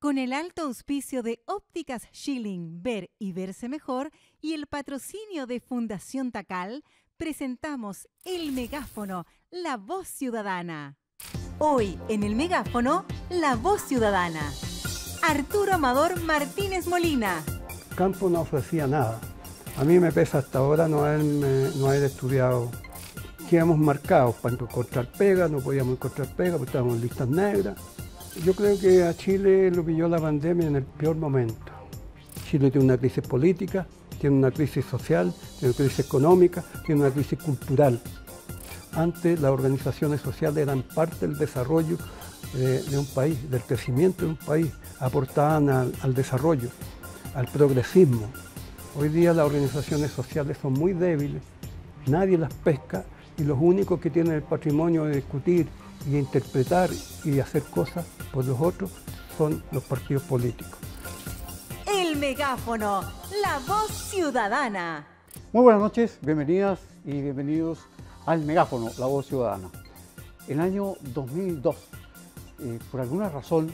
Con el alto auspicio de Ópticas Schilling, ver y verse mejor, y el patrocinio de Fundación Tacal, presentamos El Megáfono, la voz ciudadana. Hoy en El Megáfono, la voz ciudadana. Arturo Amador Martínez Molina. Campo no ofrecía nada. A mí me pesa hasta ahora no haber estudiado. Quedamos marcados para encontrar pega, no podíamos encontrar pega porque estábamos en listas negras. Yo creo que a Chile lo pilló la pandemia en el peor momento. Chile tiene una crisis política, tiene una crisis social, tiene una crisis económica, tiene una crisis cultural. Antes las organizaciones sociales eran parte del desarrollo de un país, del crecimiento de un país, aportaban al desarrollo, al progresismo. Hoy día las organizaciones sociales son muy débiles, nadie las pesca y los únicos que tienen el patrimonio de discutir y interpretar y hacer cosas por los otros son los partidos políticos. El Megáfono, la voz ciudadana. Muy buenas noches, bienvenidas y bienvenidos al Megáfono, la voz ciudadana. En el año 2002, por alguna razón,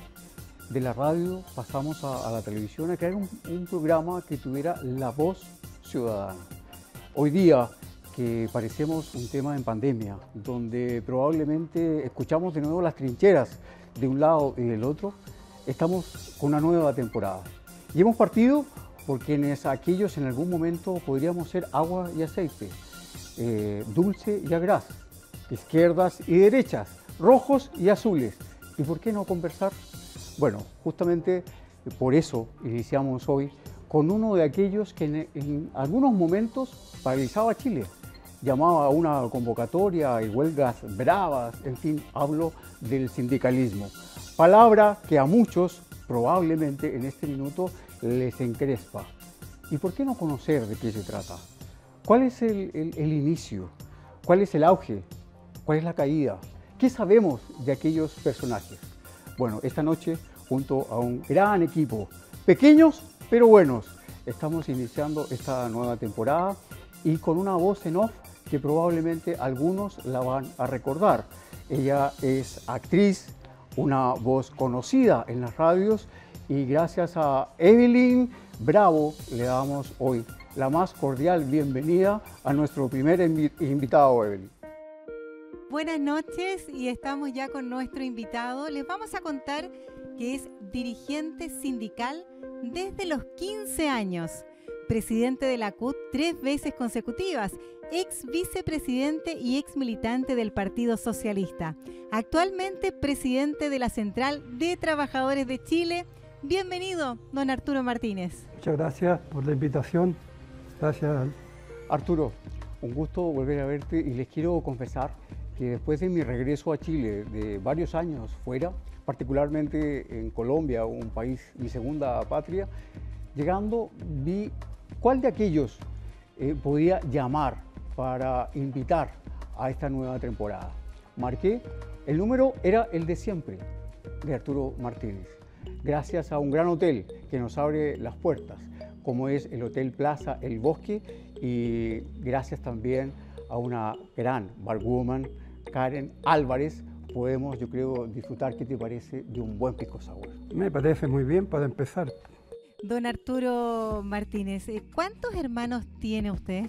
de la radio pasamos a la televisión a crear un programa que tuviera la voz ciudadana. Hoy día, que parecemos un tema en pandemia, donde probablemente escuchamos de nuevo las trincheras de un lado y del otro, estamos con una nueva temporada. Y hemos partido por quienes aquellos en algún momento podríamos ser agua y aceite, dulce y agraz, izquierdas y derechas, rojos y azules. ¿Y por qué no conversar? Bueno, justamente por eso iniciamos hoy con uno de aquellos que en algunos momentos paralizaba a Chile. Llamaba a una convocatoria y huelgas bravas, en fin, hablo del sindicalismo. Palabra que a muchos probablemente en este minuto les encrespa. ¿Y por qué no conocer de qué se trata? ¿Cuál es el inicio? ¿Cuál es el auge? ¿Cuál es la caída? ¿Qué sabemos de aquellos personajes? Bueno, esta noche, junto a un gran equipo, pequeños pero buenos, estamos iniciando esta nueva temporada y con una voz en off que probablemente algunos la van a recordar. Ella es actriz, una voz conocida en las radios y gracias a Evelyn Bravo le damos hoy la más cordial bienvenida a nuestro primer invitado, Evelyn. Buenas noches y estamos ya con nuestro invitado. Les vamos a contar que es dirigente sindical desde los 15 años, presidente de la CUT 3 veces consecutivas, ex vicepresidente y ex militante del Partido Socialista, actualmente presidente de la Central de Trabajadores de Chile. Bienvenido, don Arturo Martínez. Muchas gracias por la invitación. Gracias. Arturo, un gusto volver a verte y les quiero confesar que después de mi regreso a Chile de varios años fuera, particularmente en Colombia, un país, mi segunda patria, llegando vi cuál de aquellos podía llamar para invitar a esta nueva temporada. Marqué, el número era el de siempre, de Arturo Martínez, gracias a un gran hotel que nos abre las puertas, como es el Hotel Plaza El Bosque, y gracias también a una gran barwoman, Karen Álvarez, podemos, yo creo, disfrutar, ¿qué te parece?, de un buen pisco sour. Me parece muy bien para empezar. Don Arturo Martínez, ¿cuántos hermanos tiene usted?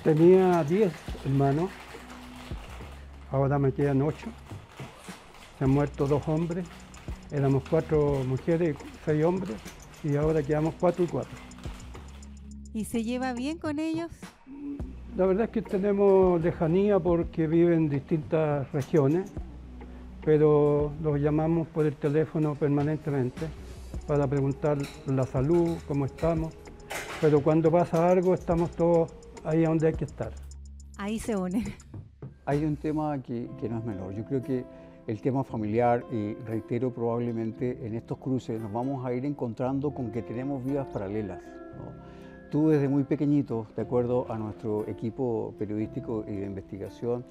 Tenía 10 hermanos, ahora me quedan 8. Se han muerto 2 hombres, éramos 4 mujeres, 6 hombres, y ahora quedamos 4 y 4. ¿Y se lleva bien con ellos? La verdad es que tenemos lejanía porque viven en distintas regiones, pero los llamamos por el teléfono permanentemente para preguntar la salud, cómo estamos, pero cuando pasa algo estamos todos ahí donde hay que estar. Ahí se unen. Hay un tema que no es menor, yo creo que el tema familiar, y reitero, probablemente en estos cruces nos vamos a ir encontrando con que tenemos vidas paralelas, ¿no? Tú desde muy pequeñito, de acuerdo a nuestro equipo periodístico y de investigación,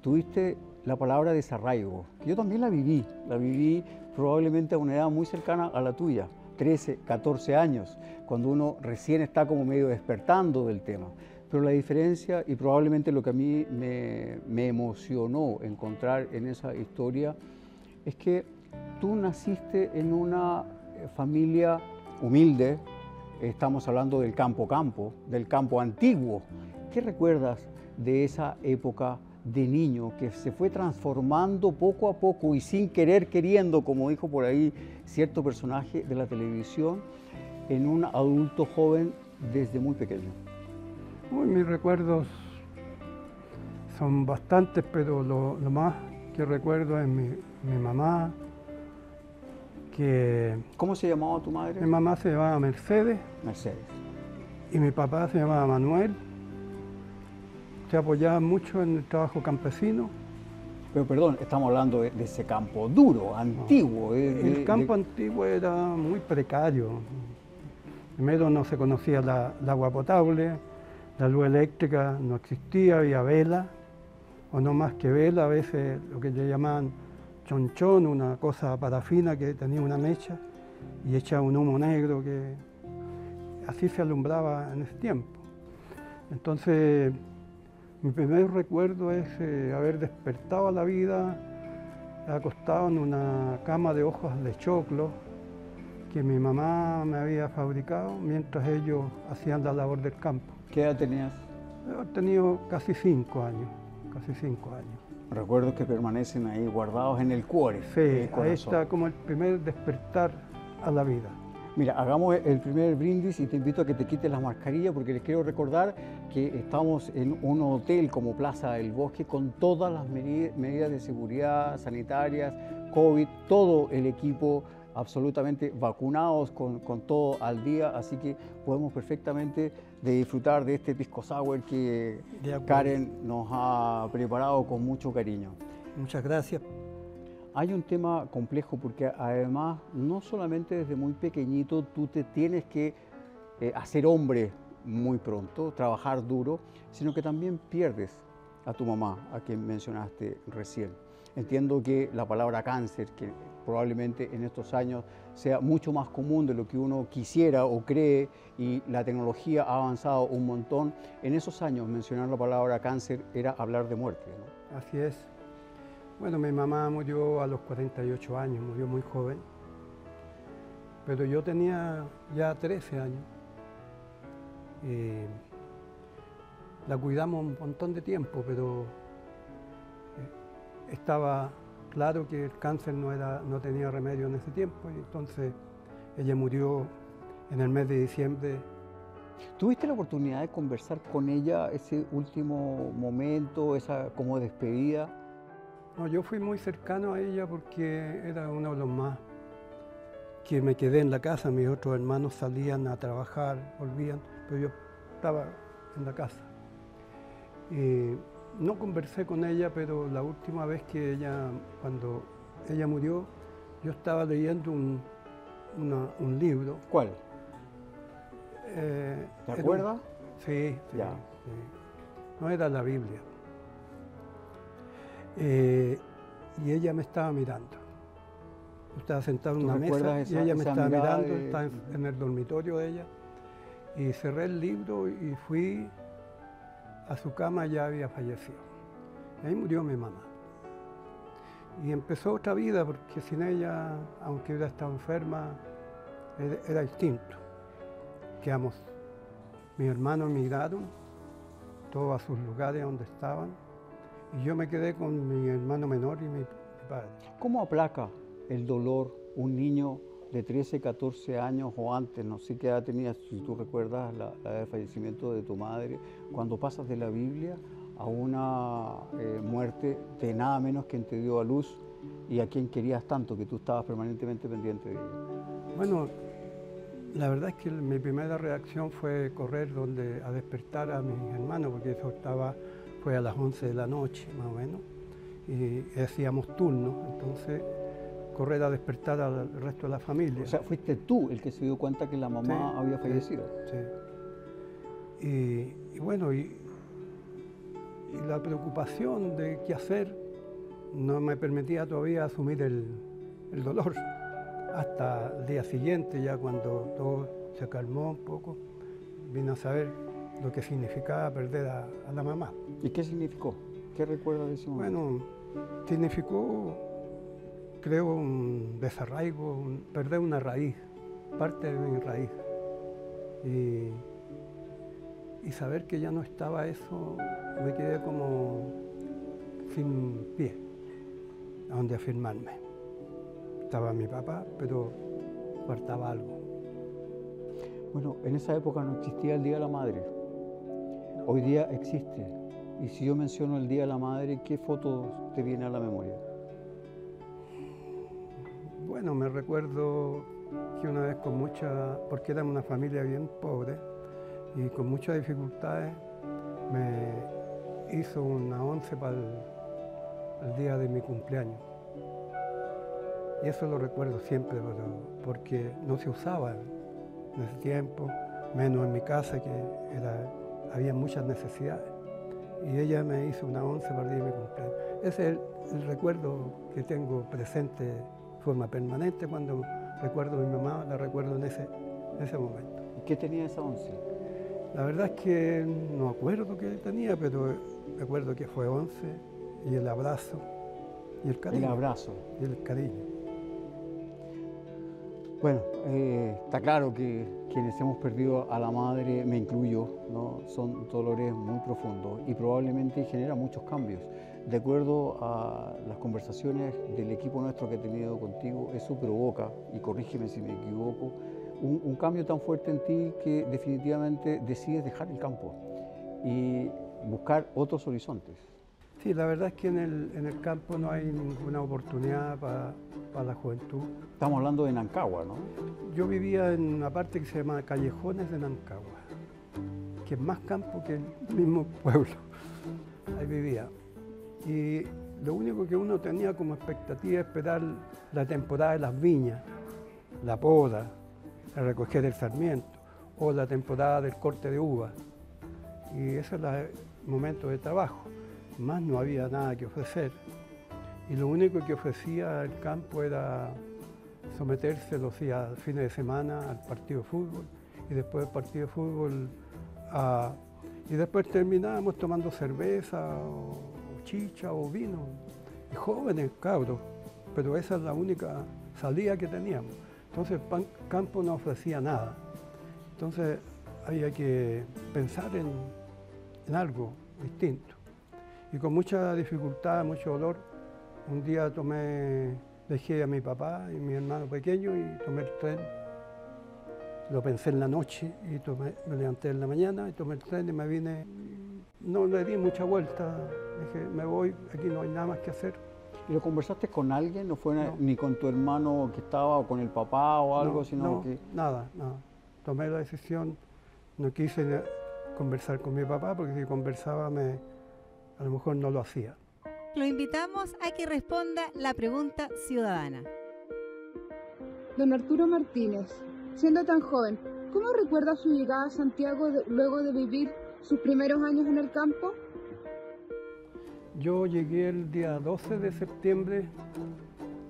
tuviste la palabra desarraigo, que yo también la viví probablemente a una edad muy cercana a la tuya, 13, 14 años, cuando uno recién está como medio despertando del tema. Pero la diferencia, y probablemente lo que a mí me emocionó encontrar en esa historia, es que tú naciste en una familia humilde, estamos hablando del campo, del campo antiguo. ¿Qué recuerdas de esa época de niño que se fue transformando poco a poco y sin querer queriendo, como dijo por ahí cierto personaje de la televisión, en un adulto joven desde muy pequeño? Uy, mis recuerdos son bastantes, pero lo más que recuerdo es mi mamá, que ¿Cómo se llamaba tu madre? mi mamá se llamaba Mercedes Mercedes. y mi papá se llamaba Manuel. Se apoyaban mucho en el trabajo campesino. Pero perdón, estamos hablando de ese campo duro, antiguo. El campo antiguo era muy precario. Primero no se conocía el agua potable, la luz eléctrica no existía, había vela, o no más que vela, a veces lo que le llamaban chonchón, una cosa parafina que tenía una mecha y echaba un humo negro, que así se alumbraba en ese tiempo. Entonces, mi primer recuerdo es haber despertado a la vida acostado en una cama de hojas de choclo que mi mamá me había fabricado mientras ellos hacían la labor del campo. ¿Qué edad tenías? He tenido casi 5 años, casi 5 años. Recuerdos que permanecen ahí guardados en el cuore. Sí, en el ahí corazón. está como el primer despertar a la vida. Mira, hagamos el primer brindis y te invito a que te quites las mascarillas porque les quiero recordar que estamos en un hotel como Plaza del Bosque con todas las medidas de seguridad sanitarias, COVID, todo el equipo absolutamente vacunados con todo al día, así que podemos perfectamente disfrutar de este pisco sour que Karen nos ha preparado con mucho cariño. Muchas gracias. Hay un tema complejo porque además no solamente desde muy pequeñito tú te tienes que hacer hombre muy pronto, trabajar duro, sino que también pierdes a tu mamá, a quien mencionaste recién. Entiendo que la palabra cáncer, que probablemente en estos años sea mucho más común de lo que uno quisiera o cree y la tecnología ha avanzado un montón, en esos años mencionar la palabra cáncer era hablar de muerte, ¿no? Así es. Bueno, mi mamá murió a los 48 años, murió muy joven, pero yo tenía ya 13 años. La cuidamos un montón de tiempo, pero estaba claro que el cáncer no tenía remedio en ese tiempo, y entonces ella murió en el mes de diciembre. ¿Tuviste la oportunidad de conversar con ella ese último momento, esa como despedida? No, yo fui muy cercano a ella porque era uno de los más que me quedé en la casa. Mis otros hermanos salían a trabajar, volvían, pero yo estaba en la casa. No conversé con ella, pero la última vez que cuando ella murió, yo estaba leyendo un libro. ¿Cuál? ¿Te acuerdas? Sí, Ya. Sí. No era la Biblia. Y ella me estaba mirando. Yo estaba sentado en una mesa y ella me estaba mirando, estaba en el dormitorio de ella. Y cerré el libro y fui a su cama, ya había fallecido. Y ahí murió mi mamá. Y empezó otra vida, porque sin ella, aunque hubiera estado enferma, era distinto. Quedamos, mis hermanos emigraron, todos a sus lugares donde estaban. Y yo me quedé con mi hermano menor y mi padre. ¿Cómo aplaca el dolor un niño de 13, 14 años o antes? No sé qué edad tenías, si tú recuerdas la edad de fallecimiento de tu madre, cuando pasas de la Biblia a una muerte de nada menos quien te dio a luz y a quien querías tanto, que tú estabas permanentemente pendiente de ella. Bueno, la verdad es que mi primera reacción fue correr a despertar a mis hermanos, porque eso fue a las 11 de la noche, más o menos, y hacíamos turnos, entonces correr a despertar al resto de la familia. O sea, fuiste tú el que se dio cuenta que la mamá había fallecido. Sí. Y bueno, y la preocupación de qué hacer no me permitía todavía asumir el dolor. Hasta el día siguiente, ya cuando todo se calmó un poco, vine a saber lo que significaba perder a la mamá. ¿Y qué significó? ¿Qué recuerdas de ese momento? Bueno, significó, creo, un desarraigo, perder una raíz parte de mi raíz. Y saber que ya no estaba eso, me quedé como sin pie, a donde afirmarme. Estaba mi papá, pero faltaba algo. Bueno, en esa época no existía el Día de la Madre. Hoy día existe. Y si yo menciono el Día de la Madre, ¿qué fotos te viene a la memoria? Bueno, me recuerdo que una vez porque era una familia bien pobre y con muchas dificultades, me hizo una once para el día de mi cumpleaños. Y eso lo recuerdo siempre, porque no se usaba en ese tiempo, menos en mi casa, que había muchas necesidades. Y ella me hizo una once para el día de mi cumpleaños. Ese es el recuerdo que tengo presente de forma permanente. Cuando recuerdo a mi mamá, la recuerdo en ese momento. ¿Y qué tenía esa once? La verdad es que no me acuerdo qué tenía, pero recuerdo que fue once, y el abrazo y el cariño. El abrazo. Y el cariño. Bueno, está claro que quienes hemos perdido a la madre, me incluyo, ¿no? Son dolores muy profundos y probablemente genera muchos cambios. De acuerdo a las conversaciones del equipo nuestro que he tenido contigo, eso provoca, y corrígeme si me equivoco, un cambio tan fuerte en ti que definitivamente decides dejar el campo y buscar otros horizontes. Sí, la verdad es que en el campo no hay ninguna oportunidad para la juventud. Estamos hablando de Nancagua, ¿no? Yo vivía en una parte que se llama Callejones de Nancagua, que es más campo que el mismo pueblo. Ahí vivía. Y lo único que uno tenía como expectativa es esperar la temporada de las viñas, la poda, el recoger el sarmiento, o la temporada del corte de uva. Y ese era el momento de trabajo. Más no había nada que ofrecer. Y lo único que ofrecía el campo era someterse los días, fines de semana, al partido de fútbol, y después del partido de fútbol y después terminábamos tomando cerveza o chicha o vino, y jóvenes cabros, pero esa es la única salida que teníamos. Entonces el campo no ofrecía nada. Entonces había que pensar en algo distinto. Y con mucha dificultad, mucho dolor, un día dejé a mi papá y mi hermano pequeño y tomé el tren. Lo pensé en la noche y me levanté en la mañana y tomé el tren y me vine. No le di mucha vuelta, dije, me voy, aquí no hay nada más que hacer. ¿Y lo conversaste con alguien? ¿No fue No. ni con tu hermano que estaba o con el papá o algo, No, sino no, que...? nada. Tomé la decisión, no quise conversar con mi papá porque si conversaba a lo mejor no lo hacía. Lo invitamos a que responda la pregunta ciudadana. Don Arturo Martínez, siendo tan joven, ¿cómo recuerda su llegada a Santiago luego de vivir sus primeros años en el campo? Yo llegué el día 12 de septiembre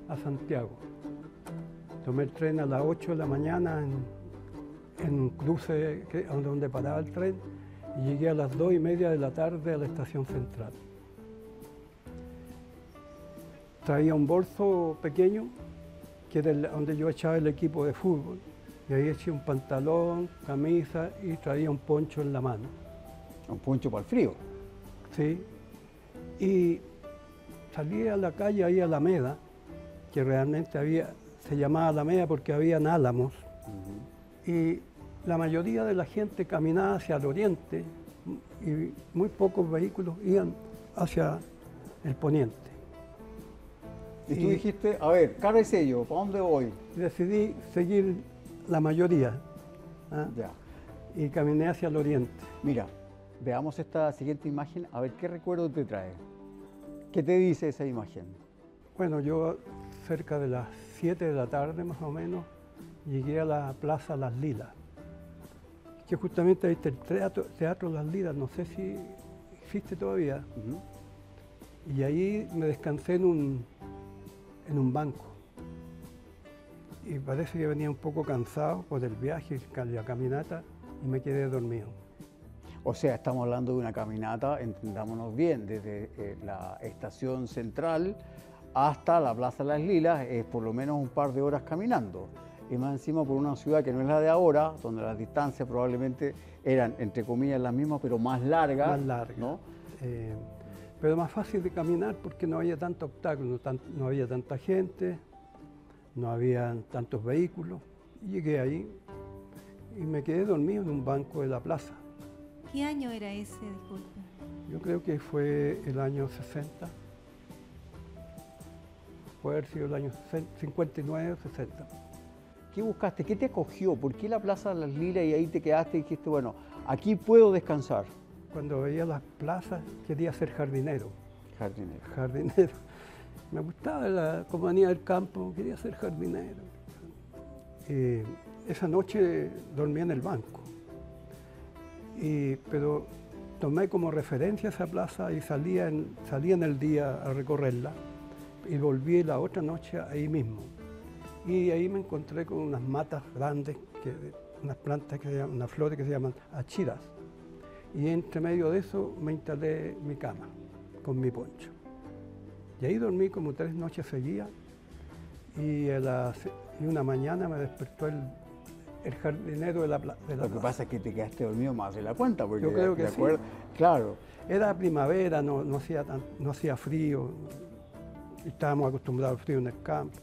a Santiago. Tomé el tren a las 8 de la mañana en un cruce donde paraba el tren y llegué a las 2:30 de la tarde a la estación central. Traía un bolso pequeño, que era donde yo echaba el equipo de fútbol, y ahí eché un pantalón, camisa y traía un poncho en la mano. Un poncho para el frío. Sí. Y salí a la calle ahí a Alameda, que realmente se llamaba Alameda porque habían álamos. Y la mayoría de la gente caminaba hacia el oriente y muy pocos vehículos iban hacia el poniente. Y tú dijiste, a ver, cara y sello, ¿para dónde voy? Y decidí seguir la mayoría, ¿ah? Ya. Y caminé hacia el oriente. Mira, veamos esta siguiente imagen, a ver qué recuerdo te trae. ¿Qué te dice esa imagen? Bueno, yo cerca de las 7 de la tarde más o menos llegué a la Plaza Las Lilas, que justamente ahí está el teatro Las Lilas, no sé si existe todavía. Y ahí me descansé en un banco. Y parece que venía un poco cansado por el viaje, la caminata, y me quedé dormido. O sea, estamos hablando de una caminata, entendámonos bien, desde la estación central hasta la Plaza Las Lilas, es por lo menos un par de horas caminando. y más encima por una ciudad que no es la de ahora, donde las distancias probablemente eran, entre comillas, las mismas, pero más largas. Más larga. ¿No? Pero más fácil de caminar porque no había tanto obstáculo, no había tanta gente, no había tantos vehículos. Llegué ahí y me quedé dormido en un banco de la plaza. ¿Qué año era ese, disculpe? Yo creo que fue el año 60. Puede haber sido el año 59 o 60. ¿Qué buscaste? ¿Qué te acogió? ¿Por qué la Plaza de las Lilas y ahí te quedaste y dijiste, bueno, aquí puedo descansar? Cuando veía las plazas quería ser jardinero. Jardinero. Jardinero. Me gustaba la compañía del campo, quería ser jardinero. Esa noche dormí en el banco. Pero tomé como referencia esa plaza y salía en el día a recorrerla y volví la otra noche ahí mismo. Y ahí me encontré con unas matas grandes, unas plantas, unas flores que se llaman achiras. Y entre medio de eso me instalé mi cama con mi poncho. Y ahí dormí como 3 noches seguidas y una mañana me despertó el jardinero de la plaza. Lo que pasa es que te quedaste dormido más de la cuenta, porque yo creo que sí. Claro. Era primavera, no hacía frío, estábamos acostumbrados al frío en el campo.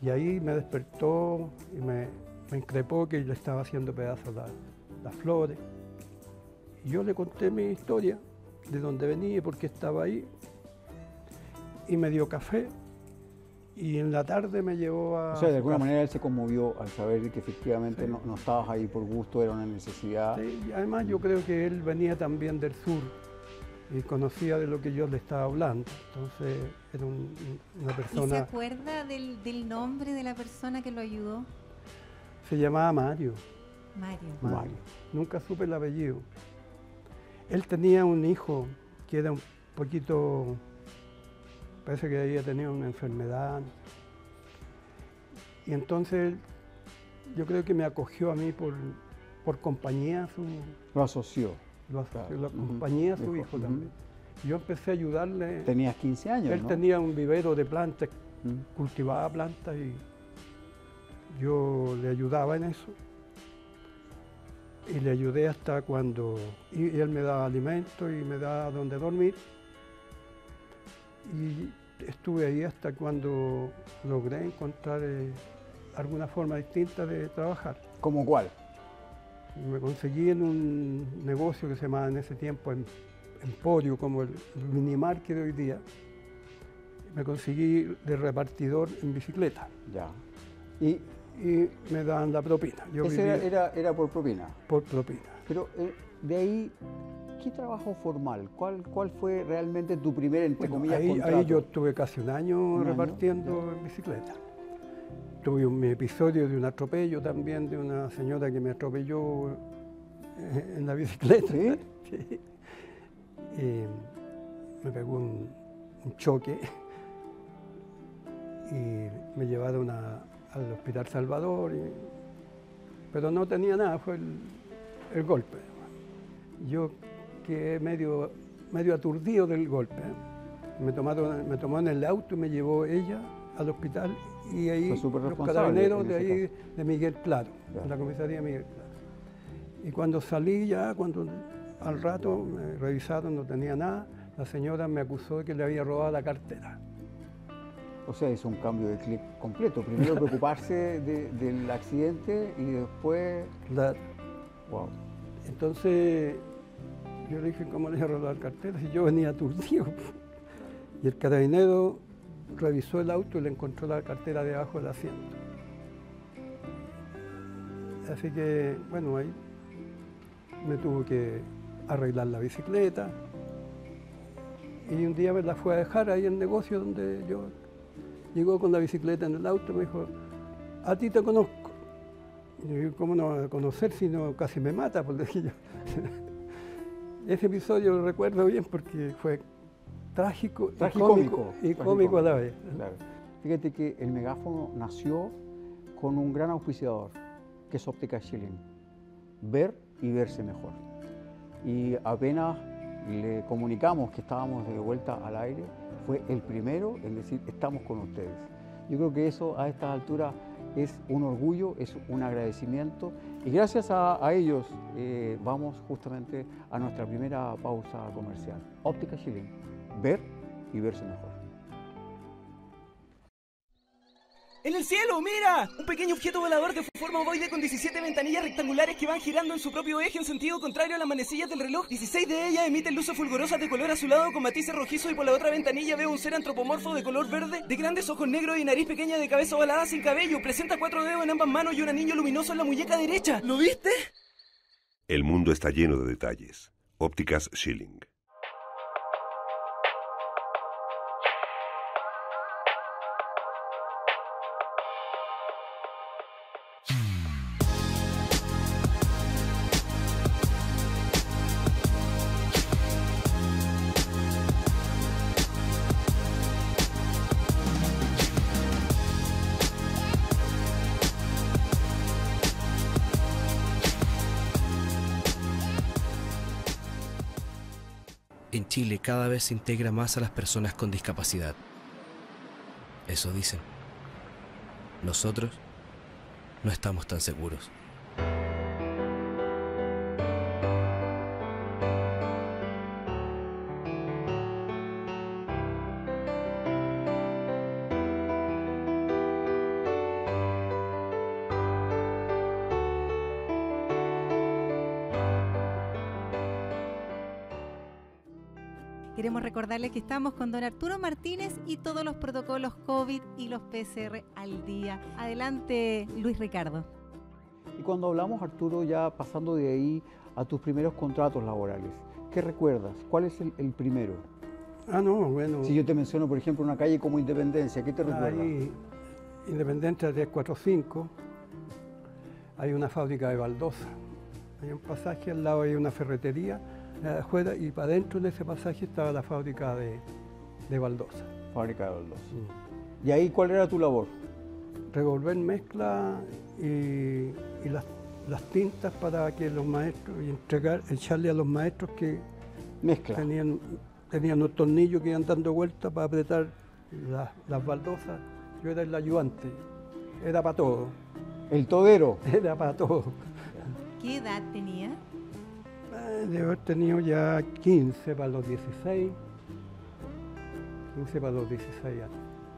Y ahí me despertó y me increpó que yo estaba haciendo pedazos las flores. Y yo le conté mi historia, de dónde venía y por qué estaba ahí. Y me dio café. Y en la tarde me llevó a... O sea, de alguna manera él se conmovió al saber que efectivamente sí. no estabas ahí por gusto, era una necesidad. Sí, y además yo creo que él venía también del sur y conocía de lo que yo le estaba hablando. Entonces era una persona... ¿Y se acuerda del nombre de la persona que lo ayudó? Se llamaba Mario. Mario. Nunca supe el apellido. Él tenía un hijo que era un poquito... Parece que había tenido una enfermedad. Y entonces yo creo que me acogió a mí por compañía. Lo asoció. La compañía a su hijo también. Yo empecé a ayudarle. Tenías 15 años, Él tenía un vivero de plantas, cultivaba plantas y yo le ayudaba en eso. Y le ayudé hasta cuando... Y él me daba alimento y me daba donde dormir. Y estuve ahí hasta cuando logré encontrar alguna forma distinta de trabajar. ¿Cómo cuál? Me conseguí en un negocio que se llamaba en ese tiempo Emporio, como el Minimarket de hoy día. Me conseguí de repartidor en bicicleta. Ya. Y me daban la propina. Era por propina. Por propina. Pero de ahí, ¿qué trabajo formal? ¿Cuál fue realmente tu primer, entre comillas, contrato? Ahí yo estuve casi un año repartiendo en bicicleta. Tuve un episodio de un atropello también, de una señora que me atropelló en la bicicleta. ¿Sí? Sí. Me pegó un choque y me llevaron al Hospital Salvador, pero no tenía nada, fue el golpe. Yo quedé medio aturdido del golpe. Me tomó en el auto y me llevó ella al hospital y ahí los carabineros de ahí, de Miguel Claro, de la comisaría Miguel Claro. Y cuando salí al rato me revisaron, no tenía nada, la señora me acusó de que le había robado la cartera. O sea, es un cambio de clic completo. Primero preocuparse del accidente y después... Wow. Entonces yo le dije, ¿cómo le había robado la cartera? Si yo venía aturdido. Y el carabinero revisó el auto y le encontró la cartera debajo del asiento. Así que, bueno, ahí me tuvo que arreglar la bicicleta. Y un día me la fue a dejar ahí en el negocio donde yo... Llegó con la bicicleta en el auto y me dijo, a ti te conozco. Y yo dije, ¿cómo no me va a conocer si no casi me mata? Porque dije yo. Ese episodio lo recuerdo bien porque fue trágico y cómico a la vez. Claro. Fíjate que el megáfono nació con un gran auspiciador, que es Óptica Schilling. Ver y verse mejor. Y apenas le comunicamos que estábamos de vuelta al aire, fue el primero en decir, estamos con ustedes. Yo creo que eso a estas alturas es un orgullo, es un agradecimiento y gracias a ellos vamos justamente a nuestra primera pausa comercial. Óptica Schilling, ver y verse mejor. ¡En el cielo, mira! Un pequeño objeto volador de forma ovoide con 17 ventanillas rectangulares que van girando en su propio eje en sentido contrario a las manecillas del reloj. 16 de ellas emiten luces fulgurosas de color azulado con matices rojizos y por la otra ventanilla veo un ser antropomorfo de color verde, de grandes ojos negros y nariz pequeña de cabeza ovalada sin cabello. Presenta 4 dedos en ambas manos y un anillo luminoso en la muñeca derecha. ¿Lo viste? El mundo está lleno de detalles. Ópticas Schilling. En Chile cada vez se integra más a las personas con discapacidad. Eso dicen. Nosotros no estamos tan seguros. Queremos recordarles que estamos con don Arturo Martínez y todos los protocolos COVID y los PCR al día. Adelante, Luis Ricardo. Y cuando hablamos, Arturo, ya pasando de ahí a tus primeros contratos laborales, ¿qué recuerdas? ¿Cuál es el primero? Bueno. Si yo te menciono, por ejemplo, una calle como Independencia, ¿qué te recuerda? Ahí, Independencia 345, hay una fábrica de baldosa. Hay un pasaje, al lado hay una ferretería, afuera, y para adentro de ese pasaje estaba la fábrica de baldosa. Fábrica de baldosa. ¿Y ahí cuál era tu labor? Revolver mezcla y las tintas para que los maestros, y echarle a los maestros que Mezcla. tenían unos tornillos que iban dando vueltas para apretar las baldosas. Yo era el ayudante, era para todo. El todero. Era para todo. ¿Qué edad tenía? De haber tenido ya 15 para los 16. 15 para los 16 años.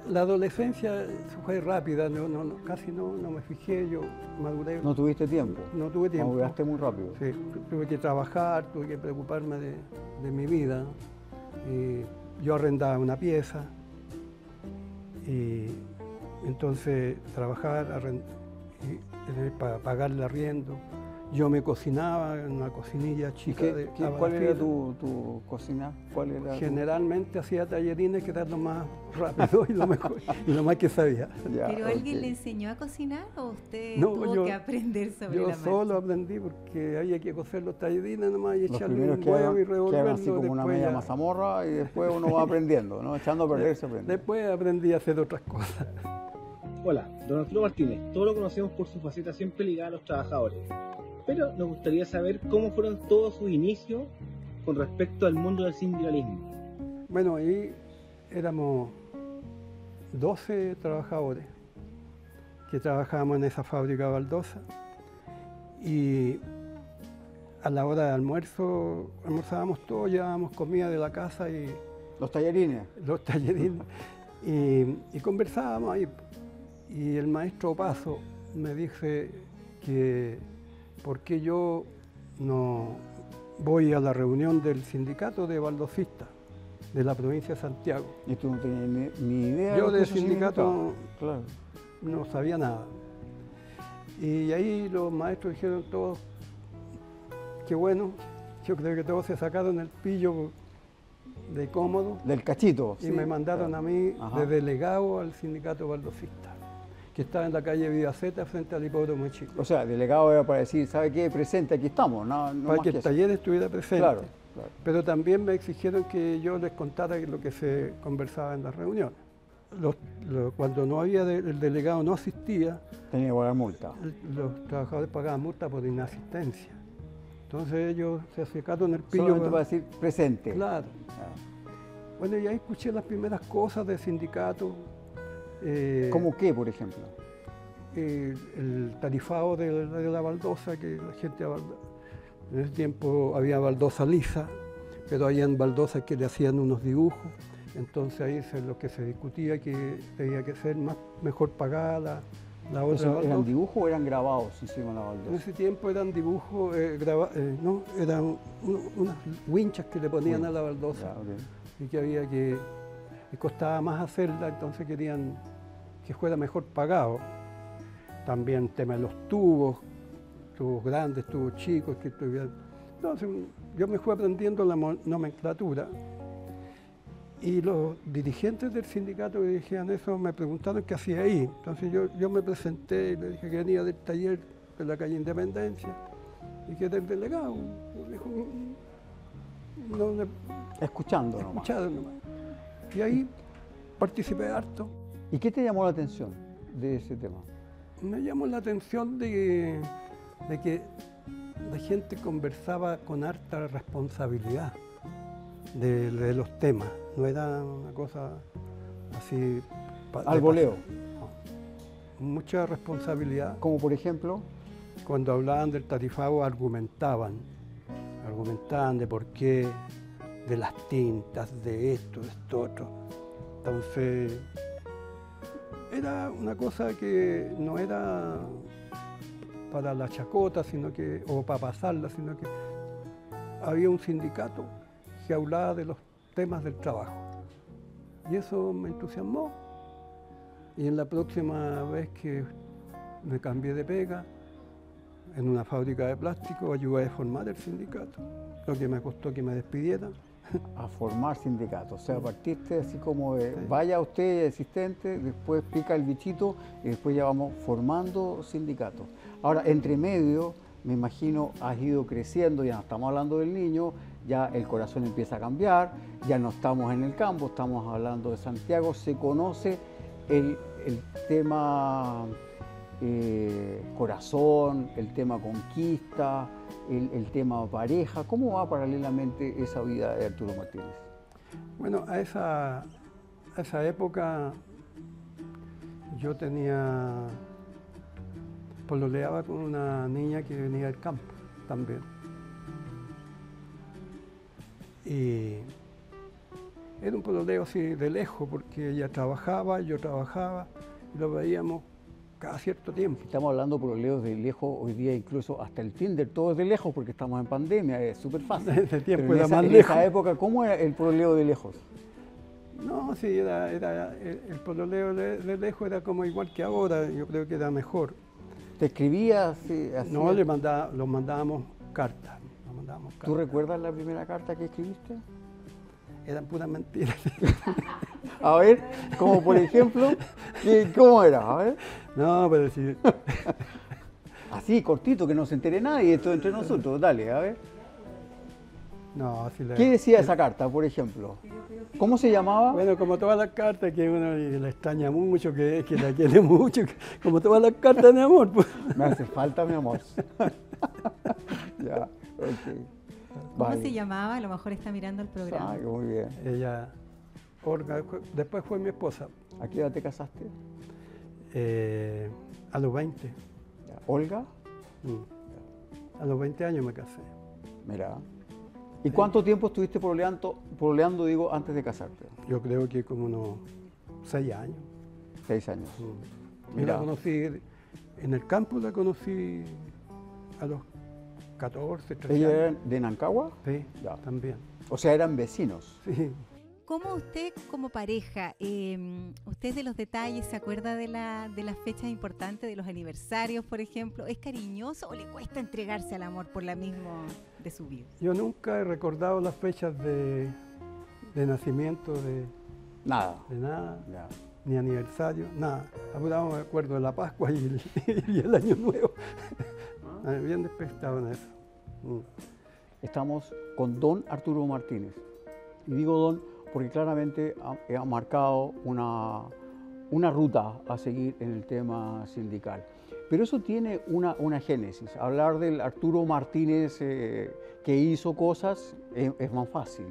La adolescencia fue rápida, casi no me fijé, yo maduré. ¿No tuviste tiempo? No tuve tiempo. Maduraste muy rápido. Sí, tuve que trabajar, tuve que preocuparme de mi vida. Yo arrendaba una pieza y entonces trabajar para pagar el arriendo. Yo me cocinaba en una cocinilla chica. ¿Cuál era tu cocina? Generalmente hacía tallarines, que era lo más rápido y lo mejor, y lo más que sabía. Ya, ¿pero alguien le enseñó a cocinar o usted no, tuvo que aprender sobre la marcha? Yo solo aprendí porque había que cocer los tallarines nomás y echarle un huevo y revolverlo. Así como una media mazamorra y después uno va aprendiendo, ¿no? Echando a perder se aprende. Después aprendí a hacer otras cosas. Hola, don Arturo Martínez. Todos lo conocemos por su faceta siempre ligada a los trabajadores. Pero nos gustaría saber cómo fueron todos sus inicios con respecto al mundo del sindicalismo. Bueno, ahí éramos 12 trabajadores que trabajábamos en esa fábrica de baldosa y a la hora de almuerzo almorzábamos todos, llevábamos comida de la casa y... Los tallarines. Los tallarines. y conversábamos ahí. Y el maestro Paso me dice que por qué yo no voy a la reunión del sindicato de baldosistas de la provincia de Santiago. ¿Y tú no tenías ni idea? Yo del sindicato claro, no sabía nada. Y ahí los maestros dijeron todos, qué bueno, yo creo que todos se sacaron el pillo de cómodo. Del cachito. Y me mandaron a mí de delegado al sindicato baldosista, que estaba en la calle Vidaceta frente al hipódromo de Chile. O sea, delegado era para decir, ¿sabe qué? Presente, aquí estamos. No para que el taller estuviera presente. Claro. Pero también me exigieron que yo les contara lo que se conversaba en las reuniones. Cuando no había el delegado no asistía, tenía que pagar multa. Los trabajadores pagaban multa por inasistencia. Entonces ellos se sacaron el pillo. Solamente para decir presente. Claro. Bueno, y ahí escuché las primeras cosas del sindicato. ¿Cómo qué, por ejemplo? el tarifado de la baldosa, que la gente en ese tiempo había baldosa lisa, pero habían baldosas que le hacían unos dibujos, entonces ahí es lo que se discutía, que tenía que ser mejor pagada la otra baldosa. ¿Eran dibujos o eran grabados encima de la baldosa? En ese tiempo eran dibujos, no, eran unas winchas que le ponían a la baldosa, y que había que costaba más hacerla, entonces querían que fuera mejor pagado. También el tema de los tubos grandes, tubos chicos, que estuvieran. Entonces yo me fui aprendiendo la nomenclatura, y los dirigentes del sindicato que decían eso me preguntaron qué hacía ahí. Entonces yo me presenté y le dije que venía del taller de la calle Independencia y que era el delegado. Me dijo, escuchando nomás. Y ahí participé harto. ¿Y qué te llamó la atención de ese tema? Me llamó la atención de que la gente conversaba con harta responsabilidad de los temas. No era una cosa así... Al voleo. No. Mucha responsabilidad. Como por ejemplo... Cuando hablaban del tarifado argumentaban de por qué, de las tintas, de esto, otro. Entonces, era una cosa que no era para la chacota, o para pasarla, sino que había un sindicato que hablaba de los temas del trabajo. Y eso me entusiasmó. Y en la próxima vez que me cambié de pega, en una fábrica de plástico, ayudé a formar el sindicato, lo que me costó que me despidieran. A formar sindicato, o sea, partiste así como de, vaya usted asistente, después pica el bichito y después ya vamos formando sindicato. Ahora, entre medio, me imagino, has ido creciendo, ya no estamos hablando del niño, ya el corazón empieza a cambiar, ya no estamos en el campo, estamos hablando de Santiago, se conoce el tema corazón, el tema conquista, el tema pareja. ¿Cómo va paralelamente esa vida de Arturo Martínez? Bueno, a esa época yo pololeaba con una niña que venía del campo también. Y era un pololeo así de lejos, porque ella trabajaba, yo trabajaba, y lo veíamos cada cierto tiempo. Estamos hablando de pololeos de lejos, hoy día incluso hasta el Tinder, todo es de lejos porque estamos en pandemia, es súper fácil. En ese tiempo era más lejos. En esa época, ¿cómo era el pololeo de lejos? No, sí, el pololeo de lejos era como igual que ahora, yo creo que era mejor. ¿Te escribías? No, los mandábamos cartas. ¿Tú recuerdas la primera carta que escribiste? Eran puras mentiras. A ver, como por ejemplo, ¿cómo era? A ver. No, pero sí. Así, cortito, que no se entere nadie, esto entre nosotros, dale, a ver. No, así ¿Qué decía esa carta, por ejemplo? ¿Cómo se llamaba? Bueno, como todas las cartas que uno la extraña mucho, que la quiere mucho, como todas las cartas de amor. Pues. Me hace falta mi amor. Ya, ok. ¿Cómo se llamaba? A lo mejor está mirando el programa. Ah, muy bien. Ella, Olga, después fue mi esposa. ¿A qué edad te casaste? A los 20. Ya. ¿Olga? A los 20 años me casé. Mira. ¿Y cuánto tiempo estuviste pololeando, digo, antes de casarte? Yo creo que como unos 6 años. 6 años. Yo la conocí, en el campo la conocí a los 14, 13 ¿Ella años. era de Nancagua? Sí, ya. También. O sea, eran vecinos. Sí. ¿Cómo usted como pareja, usted de los detalles, se acuerda de las fechas importantes, de los aniversarios, por ejemplo? ¿Es cariñoso o le cuesta entregarse al amor por la misma de su vida? Yo nunca he recordado las fechas de nacimiento de nada, ya. Ni aniversario, nada. Ahora me acuerdo de la Pascua y el Año Nuevo. Bien despistado en eso. Estamos con don Arturo Martínez. Y digo don porque claramente ha marcado una ruta a seguir en el tema sindical. Pero eso tiene una génesis. Hablar del Arturo Martínez que hizo cosas es más fácil.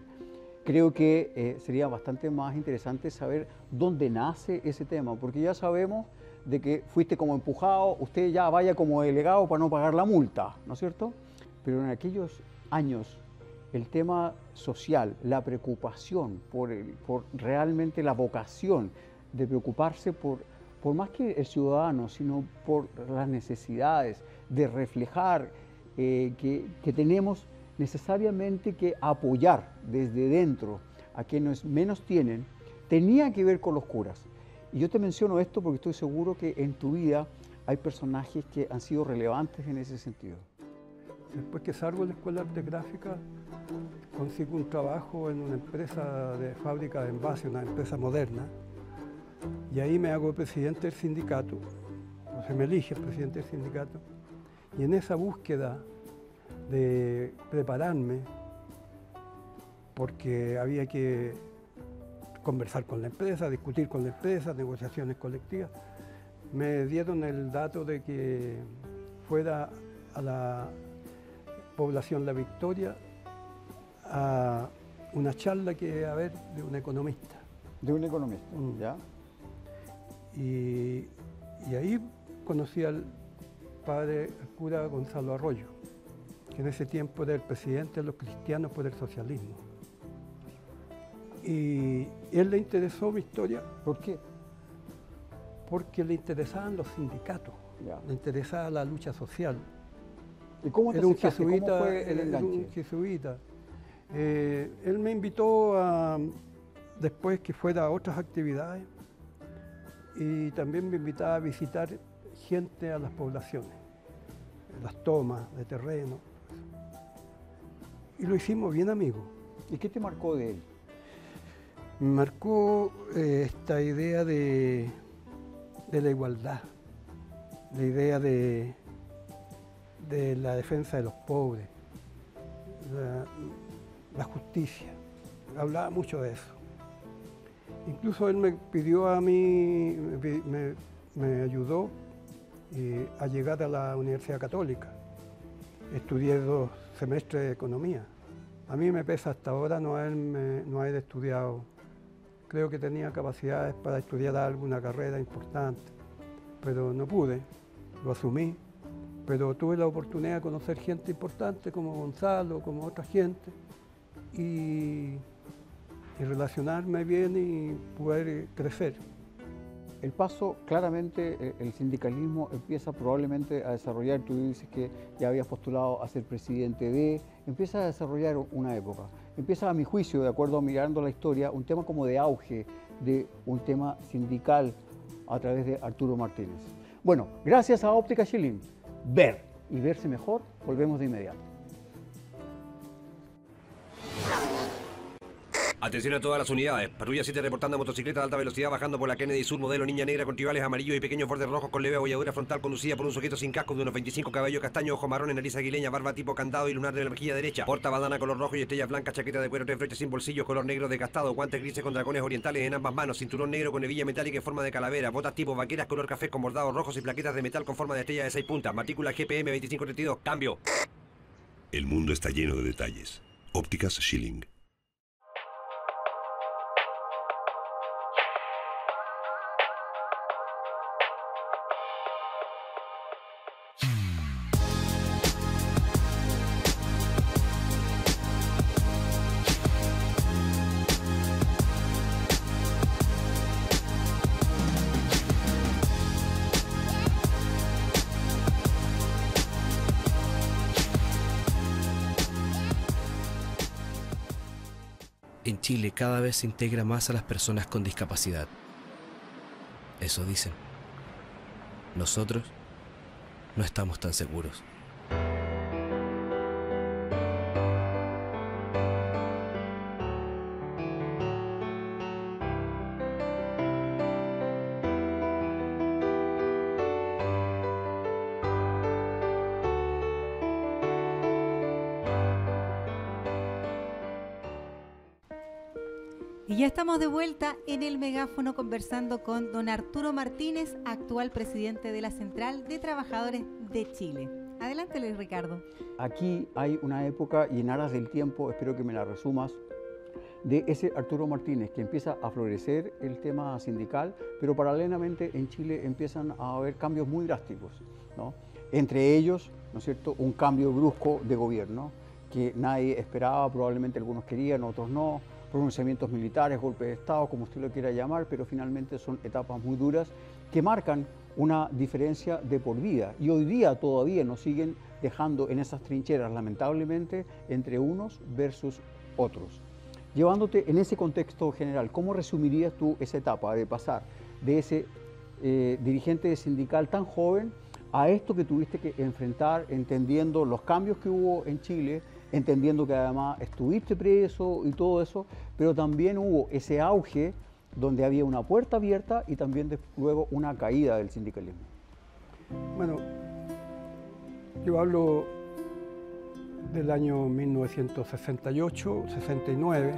Creo que sería bastante más interesante saber dónde nace ese tema, porque ya sabemos de que fuiste como empujado, usted ya vaya como delegado para no pagar la multa, ¿no es cierto? Pero en aquellos años el tema social, la preocupación por realmente la vocación de preocuparse por más que el ciudadano, sino por las necesidades, de reflejar que tenemos necesariamente que apoyar desde dentro a quienes menos tienen, tenía que ver con los curas. Y yo te menciono esto porque estoy seguro que en tu vida hay personajes que han sido relevantes en ese sentido. Después que salgo de la Escuela de Arte Gráfica, consigo un trabajo en una empresa de fábrica de envase, una empresa moderna, y ahí me hago presidente del sindicato, o se me elige presidente del sindicato, y en esa búsqueda de prepararme, porque había que conversar con la empresa, discutir con la empresa, negociaciones colectivas, me dieron el dato de que fuera a la población La Victoria a una charla que iba a haber de un economista. De un economista, ¿ya? Y ahí conocí al padre, el cura Gonzalo Arroyo, que en ese tiempo era el presidente de los cristianos por el socialismo. Y él le interesó mi historia. ¿Por qué? Porque le interesaban los sindicatos, ya. Le interesaba la lucha social. ¿Y cómo te era un acercaste? jesuita, ¿Cómo fue el enganche? Era un jesuita. Él me invitó a, después que fuera a otras actividades, y también me invitaba a visitar gente a las poblaciones, las tomas de terreno. Y lo hicimos bien amigos. ¿Y qué te marcó de él? Me marcó esta idea de la igualdad, la idea de la defensa de los pobres, la justicia. Hablaba mucho de eso. Incluso él me pidió a mí, me ayudó a llegar a la Universidad Católica. Estudié 2 semestres de economía. A mí me pesa hasta ahora no haber estudiado. Creo que tenía capacidades para estudiar alguna carrera importante, pero no pude, lo asumí. Pero tuve la oportunidad de conocer gente importante como Gonzalo, como otra gente, y relacionarme bien y poder crecer. El paso, claramente, el sindicalismo empieza probablemente a desarrollar, tú dices que ya habías postulado a ser presidente empieza a desarrollar una época. Empieza, a mi juicio, de acuerdo a mirando la historia, un tema como de auge de un tema sindical a través de Arturo Martínez. Bueno, gracias a Óptica Schilling, ver y verse mejor, volvemos de inmediato. Atención a todas las unidades. Patrulla 7 reportando motocicleta de alta velocidad bajando por la Kennedy Sur, modelo niña negra con tribales amarillos y pequeños bordes rojos con leve abolladura frontal, conducida por un sujeto sin casco de unos 25, cabello castaño, ojo marrón, nariz aguileña, barba tipo candado y lunar de la mejilla derecha. Porta bandana color rojo y estrellas blancas, chaqueta de cuero 3 flechas sin bolsillos, color negro desgastado, guantes grises con dragones orientales en ambas manos, cinturón negro con hebilla metálica en forma de calavera, botas tipo vaqueras color café con bordados rojos y plaquetas de metal con forma de estrella de 6 puntas, matrícula GPM 2532, cambio. El mundo está lleno de detalles. Ópticas Schilling. En Chile cada vez se integra más a las personas con discapacidad. Eso dicen. Nosotros no estamos tan seguros. Y ya estamos de vuelta en el megáfono conversando con don Arturo Martínez, actual presidente de la Central de Trabajadores de Chile. Adelante, Luis Ricardo. Aquí hay una época, y en aras del tiempo, espero que me la resumas, de ese Arturo Martínez, que empieza a florecer el tema sindical, pero paralelamente en Chile empiezan a haber cambios muy drásticos, ¿no? Entre ellos, ¿no es cierto?, un cambio brusco de gobierno que nadie esperaba, probablemente algunos querían, otros no, pronunciamientos militares, golpe de Estado, como usted lo quiera llamar, pero finalmente son etapas muy duras que marcan una diferencia de por vida, y hoy día todavía nos siguen dejando en esas trincheras, lamentablemente, entre unos versus otros. Llevándote en ese contexto general, ¿cómo resumirías tú esa etapa de pasar de ese dirigente sindical tan joven a esto que tuviste que enfrentar, entendiendo los cambios que hubo en Chile, entendiendo que además estuviste preso y todo eso, pero también hubo ese auge donde había una puerta abierta y también luego una caída del sindicalismo? Bueno, yo hablo del año 1968, 69.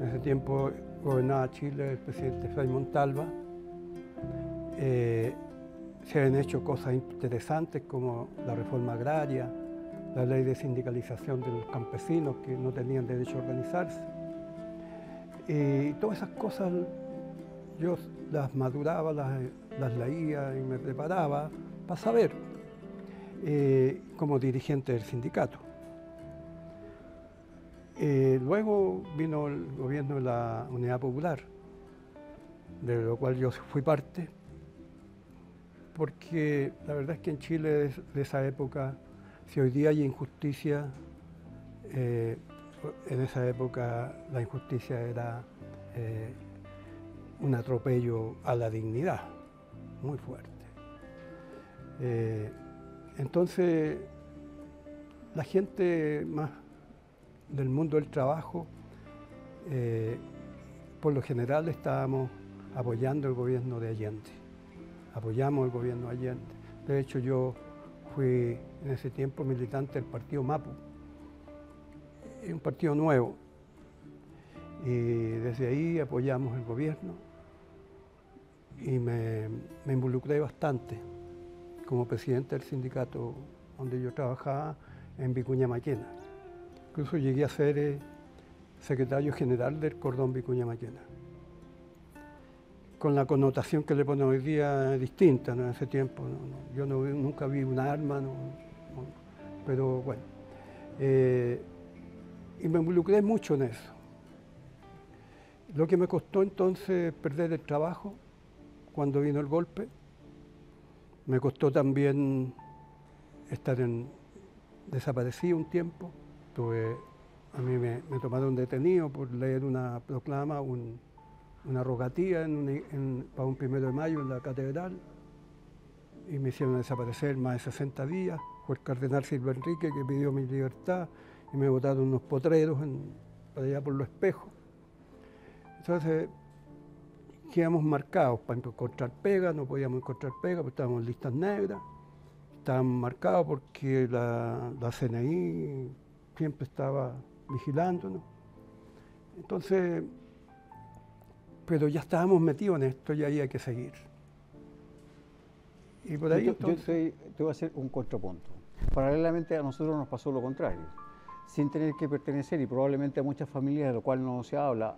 En ese tiempo gobernaba Chile el presidente Frei Montalva. Se han hecho cosas interesantes como la reforma agraria, la ley de sindicalización de los campesinos que no tenían derecho a organizarse. Y todas esas cosas yo las maduraba, las leía y me preparaba para saber como dirigente del sindicato. Luego vino el gobierno de la Unidad Popular, de lo cual yo fui parte, porque la verdad es que en Chile de esa época, si hoy día hay injusticia, en esa época la injusticia era un atropello a la dignidad, muy fuerte. Entonces, la gente más del mundo del trabajo, por lo general estábamos apoyando el gobierno de Allende. Apoyamos el gobierno de Allende. De hecho, yo fui en ese tiempo militante del partido MAPU, un partido nuevo. Y desde ahí apoyamos el gobierno y me involucré bastante como presidente del sindicato donde yo trabajaba en Vicuña Maquena. Incluso llegué a ser secretario general del Cordón Vicuña Maquena, con la connotación que le ponen hoy día distinta, ¿no? En ese tiempo yo nunca vi un arma, pero bueno. Y me involucré mucho en eso. Lo que me costó entonces perder el trabajo cuando vino el golpe, me costó también estar desaparecido un tiempo. A mí me tomaron detenido por leer una proclama, una rogativa para un 1 de mayo en la catedral, y me hicieron desaparecer más de 60 días. Fue el cardenal Silva Enrique que pidió mi libertad y me botaron unos potreros para allá por Los Espejos. Entonces quedamos marcados para encontrar pega, no podíamos encontrar pega porque estábamos en listas negras, estábamos marcados porque la CNI siempre estaba vigilándonos. Entonces, pero ya estábamos metidos en esto y ahí hay que seguir. Y por ahí entonces... Yo te voy a hacer un contrapunto. Paralelamente a nosotros nos pasó lo contrario. Sin tener que pertenecer, y probablemente a muchas familias de lo cual no se habla,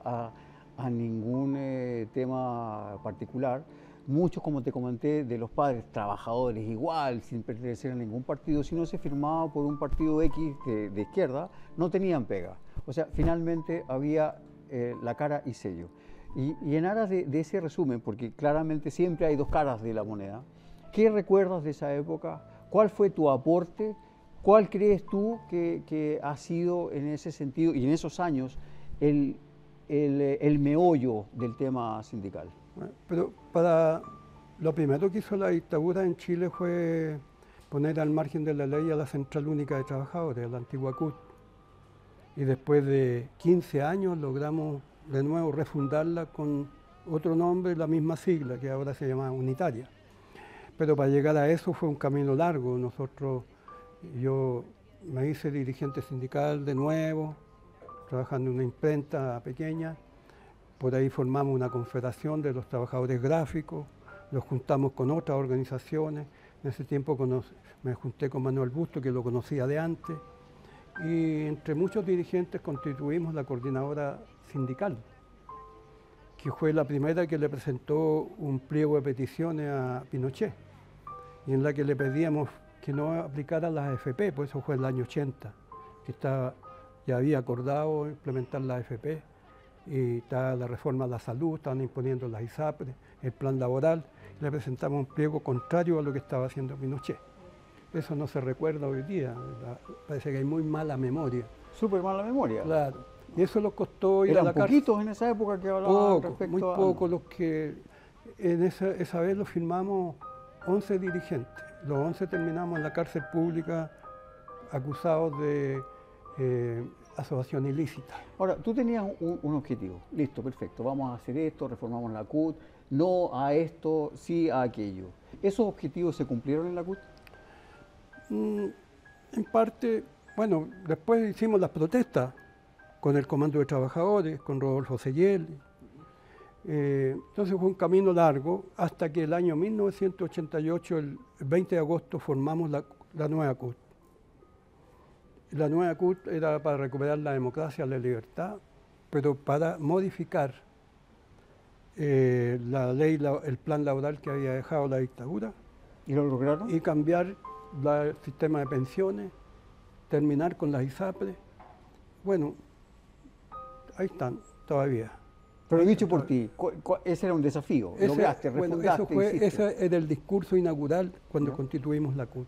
a ningún tema particular, muchos, como te comenté, de los padres trabajadores igual, sin pertenecer a ningún partido, si no se firmaba por un partido X de izquierda, no tenían pega. O sea, finalmente había la cara y sello. Y en aras de ese resumen, porque claramente siempre hay dos caras de la moneda, ¿qué recuerdas de esa época? ¿Cuál fue tu aporte? ¿Cuál crees tú que ha sido en ese sentido y en esos años el meollo del tema sindical? Pero lo primero que hizo la dictadura en Chile fue poner al margen de la ley a la Central Única de Trabajadores, a la antigua CUT. Y después de 15 años logramos de nuevo refundarla con otro nombre, la misma sigla, que ahora se llama Unitaria. Pero para llegar a eso fue un camino largo. Yo me hice dirigente sindical de nuevo, trabajando en una imprenta pequeña. Por ahí formamos una confederación de los trabajadores gráficos, los juntamos con otras organizaciones. En ese tiempo me junté con Manuel Busto, que lo conocía de antes, y entre muchos dirigentes constituimos la Coordinadora sindical, que fue la primera que le presentó un pliego de peticiones a Pinochet, y en la que le pedíamos que no aplicara las AFP, pues eso fue en el año 80, que ya había acordado implementar las AFP, y está la reforma a la salud, estaban imponiendo las ISAPRE, el plan laboral, le presentamos un pliego contrario a lo que estaba haciendo Pinochet. Eso no se recuerda hoy día, parece que hay muy mala memoria. Súper mala memoria. Claro, y eso nos costó ir a la cárcel. ¿Eran poquitos en esa época que hablaban respecto muy pocos los que en esa vez lo firmamos 11 dirigentes. Los 11 terminamos en la cárcel pública acusados de asociación ilícita. Ahora, tú tenías un objetivo. Listo, perfecto. Vamos a hacer esto, reformamos la CUT, no a esto, sí a aquello. ¿Esos objetivos se cumplieron en la CUT? En parte, bueno, después hicimos las protestas con el Comando de Trabajadores, con Rodolfo Sellel. Entonces fue un camino largo hasta que el año 1988, el 20 de agosto, formamos la nueva CUT. La nueva CUT era para recuperar la democracia, la libertad, pero para modificar la ley, el plan laboral que había dejado la dictadura. ¿Y lo lograron? Y cambiar el sistema de pensiones, terminar con las ISAPRE. Bueno, ahí están todavía. Pero dicho por ti, ese era un desafío. Lograste, refundaste, ese era el discurso inaugural cuando constituimos la CUT.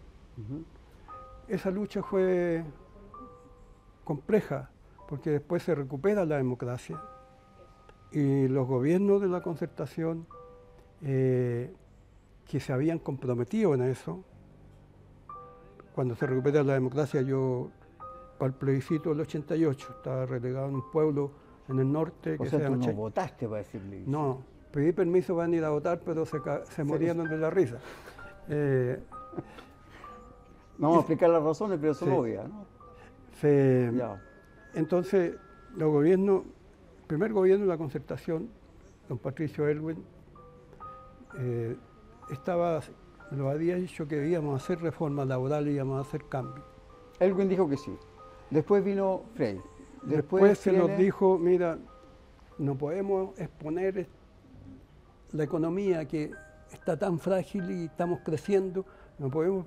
Esa lucha fue compleja, porque después se recupera la democracia y los gobiernos de la Concertación que se habían comprometido en eso, cuando se recupera la democracia, yo para el plebiscito del 88 estaba relegado en un pueblo en el norte. O sea, tú no votaste para ese plebiscito. No, pedí permiso para ir a votar, pero se morían de la risa. No vamos a explicar las razones, pero son obvias, ¿no? Entonces, los gobiernos, el primer gobierno de la Concertación, don Patricio Elwin, nos había dicho que íbamos a hacer reforma laboral y íbamos a hacer cambios. Elwin dijo que sí. Después vino Frey. Después se nos dijo, mira, no podemos exponer la economía que está tan frágil y estamos creciendo, no podemos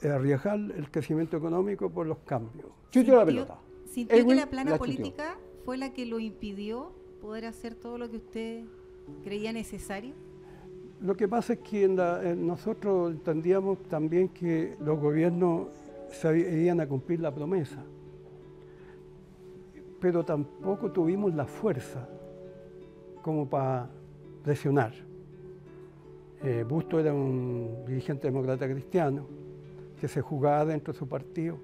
arriesgar el crecimiento económico por los cambios. Chuteó la pelota. ¿Sintió que la plana política fue la que lo impidió poder hacer todo lo que usted creía necesario? Lo que pasa es que nosotros entendíamos también que los gobiernos iban a cumplir la promesa, pero tampoco tuvimos la fuerza como para presionar. Busto era un dirigente demócrata cristiano que se jugaba dentro de su partido,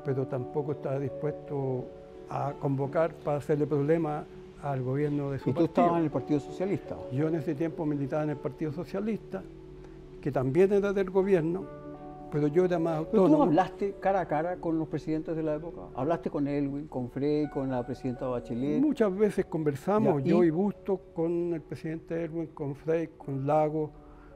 pero tampoco estaba dispuesto a convocar para hacerle problema al gobierno de su partido. ¿Y tú estabas en el Partido Socialista? Yo en ese tiempo militaba en el Partido Socialista, que también era del gobierno, pero yo era más autónomo. ¿Pero tú hablaste cara a cara con los presidentes de la época? ¿Hablaste con Elwin, con Frey, con la presidenta Bachelet? Muchas veces conversamos, yo y Busto, con el presidente Elwin, con Frey, con Lago.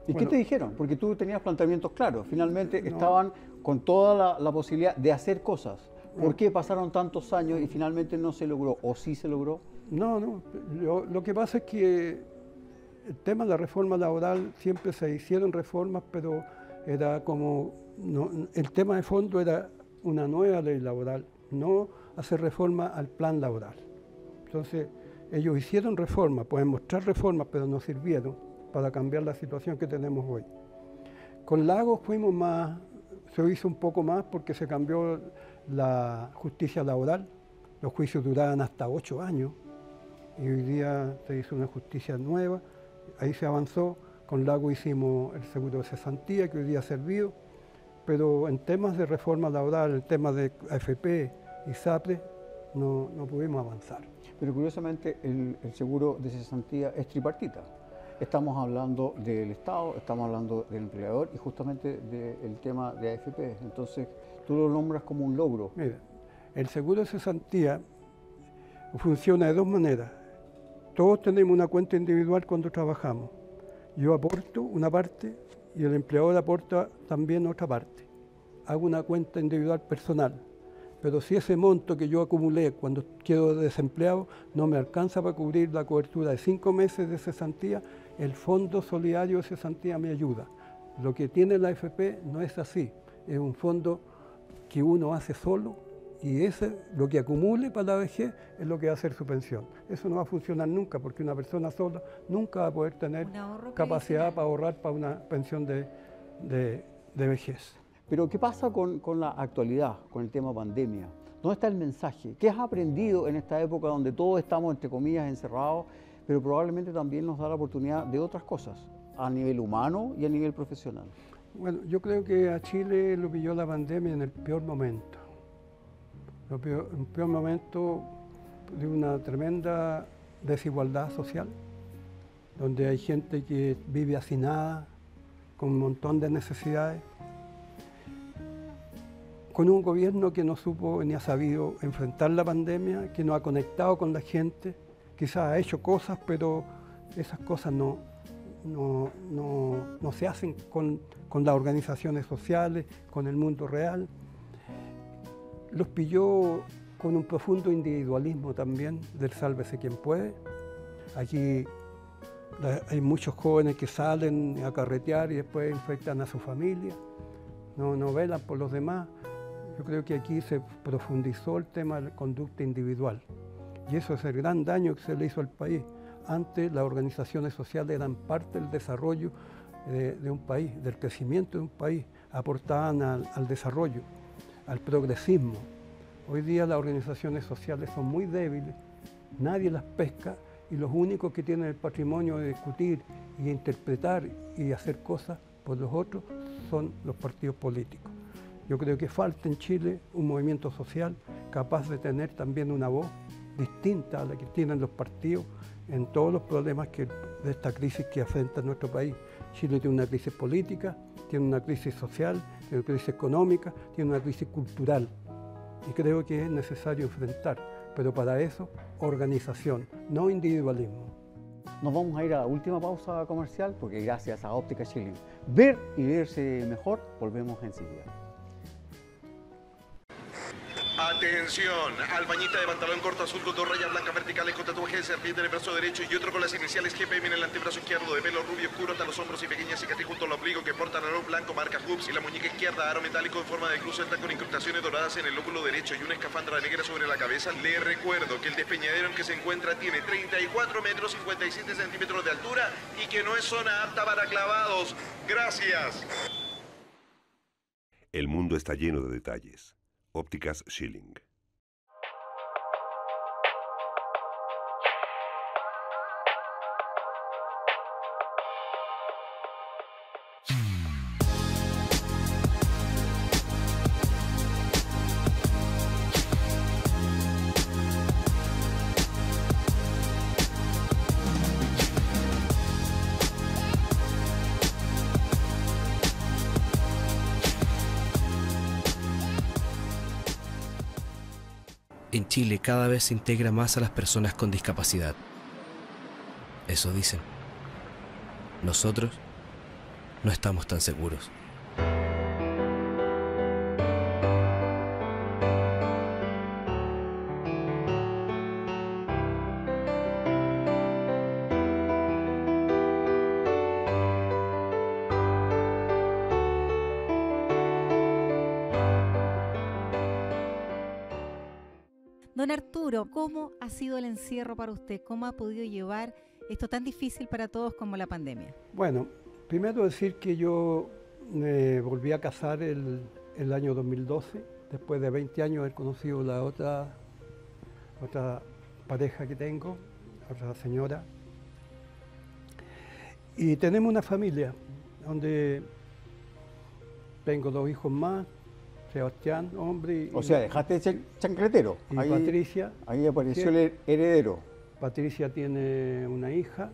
¿Y qué te dijeron? Porque tú tenías planteamientos claros. Finalmente estaban con toda la posibilidad de hacer cosas. ¿Por qué pasaron tantos años y finalmente no se logró? ¿O sí se logró? No. Lo que pasa es que el tema de la reforma laboral, siempre se hicieron reformas, pero era como... el tema de fondo era una nueva ley laboral, no hacer reforma al plan laboral. Entonces, ellos hicieron reformas, pueden mostrar reformas, pero no sirvieron para cambiar la situación que tenemos hoy. Con Lagos fuimos más, se hizo un poco más porque se cambió la justicia laboral. Los juicios duraban hasta 8 años y hoy día se hizo una justicia nueva. Ahí se avanzó. Con Lagos hicimos el seguro de cesantía, que hoy día ha servido. Pero en temas de reforma laboral, en temas de AFP y SAPRE, no pudimos avanzar. Pero curiosamente el seguro de cesantía es tripartita. Estamos hablando del Estado, estamos hablando del empleador y justamente del tema de AFP. Entonces, tú lo nombras como un logro. Mira, el seguro de cesantía funciona de dos maneras. Todos tenemos una cuenta individual cuando trabajamos. Yo aporto una parte y el empleador aporta también otra parte. Hago una cuenta individual personal. Pero si ese monto que yo acumulé cuando quedo desempleado no me alcanza para cubrir la cobertura de 5 meses de cesantía, el Fondo Solidario de Cesantía me ayuda. Lo que tiene la AFP no es así, es un fondo que uno hace solo y lo que acumule para la vejez es lo que va a hacer su pensión. Eso no va a funcionar nunca porque una persona sola nunca va a poder tener capacidad para ahorrar para una pensión de vejez. Pero ¿qué pasa con la actualidad, con el tema pandemia? ¿Dónde está el mensaje? ¿Qué has aprendido en esta época donde todos estamos, entre comillas, encerrados, pero probablemente también nos da la oportunidad de otras cosas, a nivel humano y a nivel profesional? Bueno, yo creo que a Chile lo pilló la pandemia en el peor momento. Un peor momento de una tremenda desigualdad social, donde hay gente que vive hacinada, con un montón de necesidades, con un gobierno que no supo ni ha sabido enfrentar la pandemia, que no ha conectado con la gente, quizás ha hecho cosas, pero esas cosas no se hacen con las organizaciones sociales, con el mundo real. Los pilló con un profundo individualismo también del sálvese quien puede. Aquí hay muchos jóvenes que salen a carretear y después infectan a su familia, no velan por los demás. Yo creo que aquí se profundizó el tema de la conducta individual y eso es el gran daño que se le hizo al país. Antes las organizaciones sociales eran parte del desarrollo de un país, del crecimiento de un país, aportaban al desarrollo, al progresismo. Hoy día las organizaciones sociales son muy débiles, nadie las pesca y los únicos que tienen el patrimonio de discutir y interpretar y hacer cosas por los otros son los partidos políticos. Yo creo que falta en Chile un movimiento social capaz de tener también una voz distinta a la que tienen los partidos en todos los problemas de esta crisis que afecta a nuestro país. Chile tiene una crisis política, tiene una crisis social, tiene una crisis económica, tiene una crisis cultural. Y creo que es necesario enfrentar, pero para eso, organización, no individualismo. Nos vamos a ir a la última pausa comercial porque gracias a Óptica Schilling, ver y verse mejor, volvemos enseguida. Atención, albañita de pantalón corto azul con 2 rayas blancas verticales con tatuaje de serpiente en el brazo derecho y otro con las iniciales GPM en el antebrazo izquierdo, de pelo rubio oscuro hasta los hombros y pequeña cicatriz junto al ombligo que porta reloj blanco marca hoops y la muñeca izquierda aro metálico en forma de cruz celta con incrustaciones doradas en el lóbulo derecho y una escafandra negra sobre la cabeza. Le recuerdo que el despeñadero en que se encuentra tiene 34 metros 57 centímetros de altura y que no es zona apta para clavados. Gracias. El mundo está lleno de detalles. Ópticas Schilling. En Chile cada vez se integra más a las personas con discapacidad. Eso dicen. Nosotros no estamos tan seguros. Don Arturo, ¿cómo ha sido el encierro para usted? ¿Cómo ha podido llevar esto tan difícil para todos como la pandemia? Bueno, primero decir que yo me volví a casar el año 2012, después de 20 años haber conocido la otra pareja que tengo, otra señora. Y tenemos una familia donde tengo 2 hijos más, Sebastián, hombre. O sea, dejaste de ser chancletero. Y ahí, Patricia. Ahí apareció el heredero. Patricia tiene una hija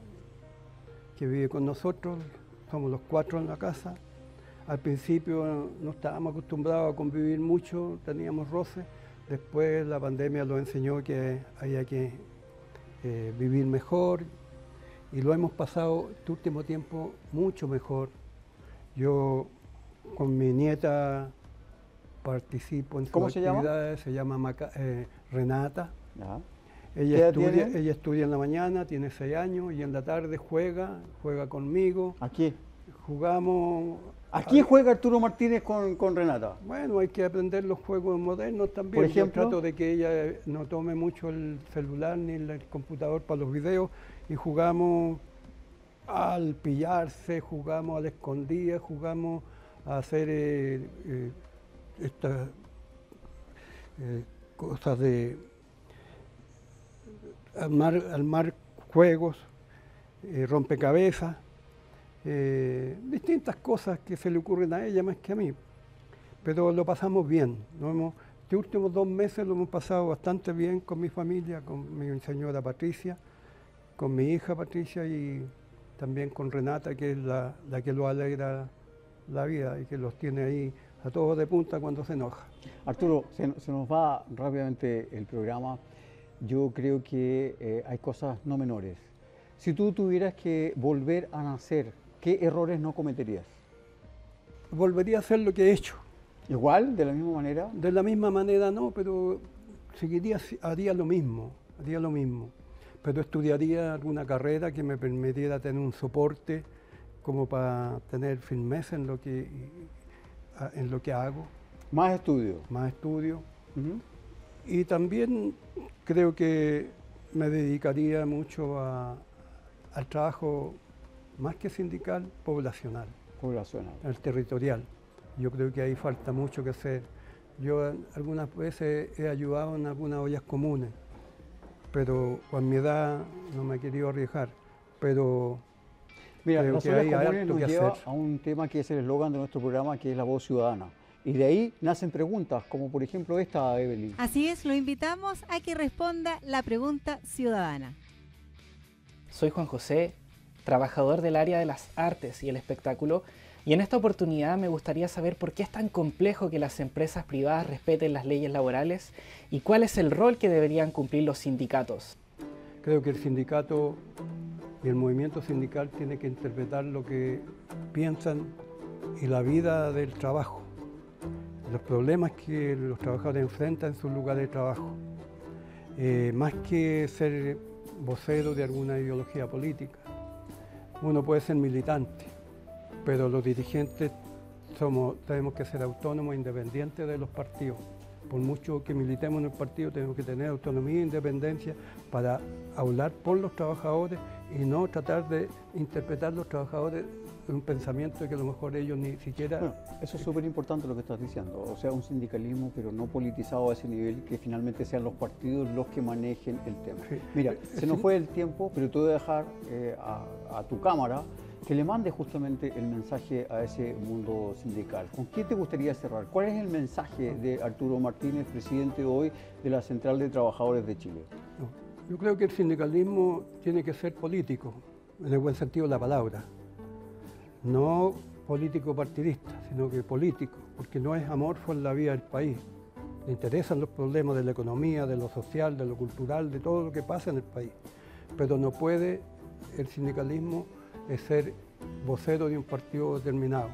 que vive con nosotros, somos los 4 en la casa. Al principio no estábamos acostumbrados a convivir mucho, teníamos roces. Después la pandemia nos enseñó que había que vivir mejor y lo hemos pasado este último tiempo mucho mejor. Yo con mi nieta participo en sus ¿Cómo se llama? actividades. Se llama Renata. Ya. Ella estudia en la mañana, tiene 6 años, y en la tarde juega conmigo. ¿Aquí? Jugamos... ¿Aquí juega Arturo Martínez con Renata? Bueno, hay que aprender los juegos modernos también. Por ejemplo, yo trato de que ella no tome mucho el celular ni el computador para los videos, y jugamos al pillarse, jugamos al escondidas, jugamos a hacer estas cosas de armar juegos, rompecabezas, distintas cosas que se le ocurren a ella más que a mí, pero lo pasamos bien. Estos últimos 2 meses lo hemos pasado bastante bien con mi familia, con mi señora Patricia, con mi hija Patricia y también con Renata, que es la que lo alegra la vida y que los tiene ahí a todos de punta cuando se enoja. Arturo, se nos va rápidamente el programa. Yo creo que hay cosas no menores. Si tú tuvieras que volver a nacer, ¿qué errores no cometerías? Volvería a hacer lo que he hecho. ¿Igual? ¿De la misma manera? De la misma manera no, pero haría lo mismo. Pero estudiaría alguna carrera que me permitiera tener un soporte como para tener firmeza en lo que hago. Más estudio. Más estudio. Y también creo que me dedicaría mucho al trabajo, más que sindical, poblacional. El territorial. Yo creo que ahí falta mucho que hacer. Yo algunas veces he ayudado en algunas ollas comunes, pero con mi edad no me he querido arriesgar. Pero mira, creo las que ollas hay comunes harto nos que lleva hacer. a un tema que es el eslogan de nuestro programa, que es la voz ciudadana. Y de ahí nacen preguntas, como por ejemplo esta, Evelyn. Así es, lo invitamos a que responda la pregunta ciudadana. Soy Juan José, trabajador del área de las artes y el espectáculo, y en esta oportunidad me gustaría saber por qué es tan complejo que las empresas privadas respeten las leyes laborales y cuál es el rol que deberían cumplir los sindicatos. Creo que el sindicato y el movimiento sindical tiene que interpretar lo que piensan y la vida del trabajo, los problemas que los trabajadores enfrentan en sus lugares de trabajo, más que ser vocero de alguna ideología política. Uno puede ser militante, pero los dirigentes tenemos que ser autónomos e independientes de los partidos. Por mucho que militemos en el partido, tenemos que tener autonomía e independencia para hablar por los trabajadores y no tratar de interpretar los trabajadores un pensamiento que a lo mejor ellos ni siquiera... Bueno, eso es súper importante lo que estás diciendo, o sea, un sindicalismo pero no politizado a ese nivel, que finalmente sean los partidos los que manejen el tema. Sí. Mira, se nos fue el tiempo, pero te voy a dejar a tu cámara que le mande justamente el mensaje a ese mundo sindical. ¿Con qué te gustaría cerrar? ¿Cuál es el mensaje de Arturo Martínez, presidente hoy de la Central de Trabajadores de Chile? Yo creo que el sindicalismo tiene que ser político, en el buen sentido de la palabra. No político partidista, sino que político, porque no es amorfo en la vida del país. Le interesan los problemas de la economía, de lo social, de lo cultural, de todo lo que pasa en el país. Pero no puede el sindicalismo ser vocero de un partido determinado.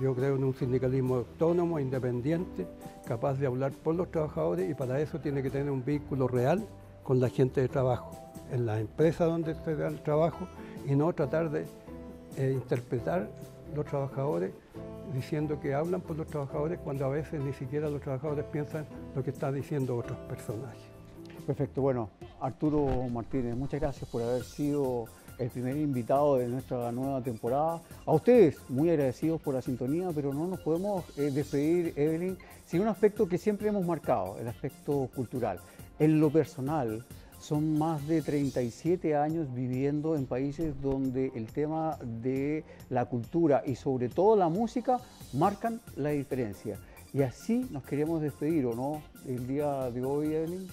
Yo creo en un sindicalismo autónomo, independiente, capaz de hablar por los trabajadores, y para eso tiene que tener un vínculo real con la gente de trabajo, en las empresas donde se da el trabajo, y no tratar de interpretar los trabajadores diciendo que hablan por los trabajadores cuando a veces ni siquiera los trabajadores piensan lo que están diciendo otros personajes. Perfecto, bueno, Arturo Martínez, muchas gracias por haber sido el primer invitado de nuestra nueva temporada. A ustedes, muy agradecidos por la sintonía, pero no nos podemos despedir, Evelyn, sin un aspecto que siempre hemos marcado, el aspecto cultural. En lo personal, son más de 37 años viviendo en países donde el tema de la cultura y sobre todo la música marcan la diferencia. Y así nos queremos despedir, ¿o no? El día de hoy, Evelyn.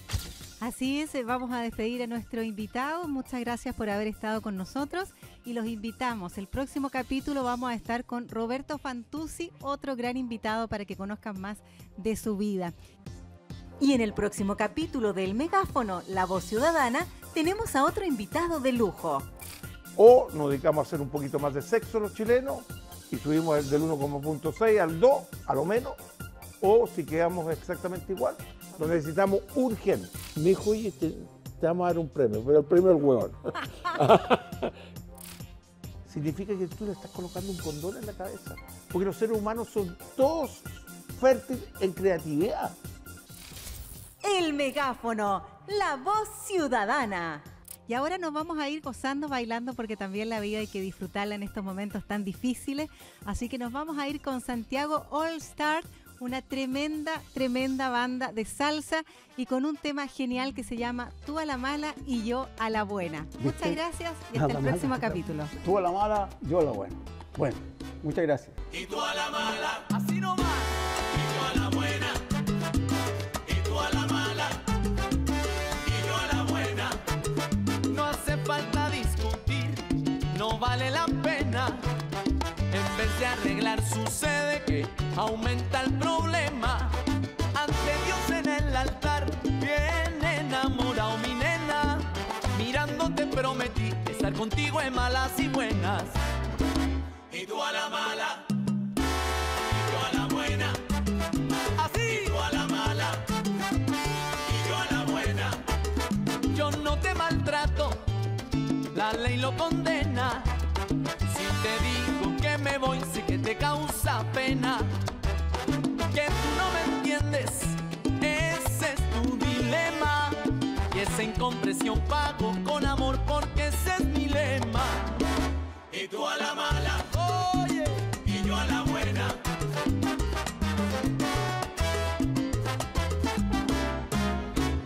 Así es, vamos a despedir a nuestro invitado. Muchas gracias por haber estado con nosotros y los invitamos. El próximo capítulo vamos a estar con Roberto Fantuzzi, otro gran invitado para que conozcan más de su vida. Y en el próximo capítulo del Megáfono, La Voz Ciudadana, tenemos a otro invitado de lujo. O nos dedicamos a hacer un poquito más de sexo los chilenos y subimos del 1,6 al 2, a lo menos, o si quedamos exactamente igual, lo necesitamos urgente. Mi hijo, oye, te vamos a dar un premio, pero el premio es el huevón. Significa que tú le estás colocando un condón en la cabeza, porque los seres humanos son todos fértiles en creatividad. El megáfono, la voz ciudadana. Y ahora nos vamos a ir gozando, bailando, porque también la vida hay que disfrutarla en estos momentos tan difíciles. Así que nos vamos a ir con Santiago All Star, una tremenda, tremenda banda de salsa y con un tema genial que se llama Tú a la mala y yo a la buena. Muchas gracias y hasta el próximo capítulo. Tú a la mala, yo a la buena. Bueno, muchas gracias. Y tú a la mala, así nomás. Y yo a la buena. Y tú a la mala. Y yo a la buena. No hace falta discutir, no vale la pena. En vez de arreglar sucede que aumenta el problema. Ante Dios en el altar, bien enamorado mi nena. Mirándote prometí estar contigo en malas y buenas. Y tú a la mala, y yo a la buena. Así. Y tú a la mala, y yo a la buena. Yo no te maltrato, la ley lo condena. Si te digo que me voy, sé que te causa pena. Que tú no me entiendes, ese es tu dilema. Y esa incompresión pago con amor porque ese es mi lema. Y tú a la mala, oye, y yo a la buena.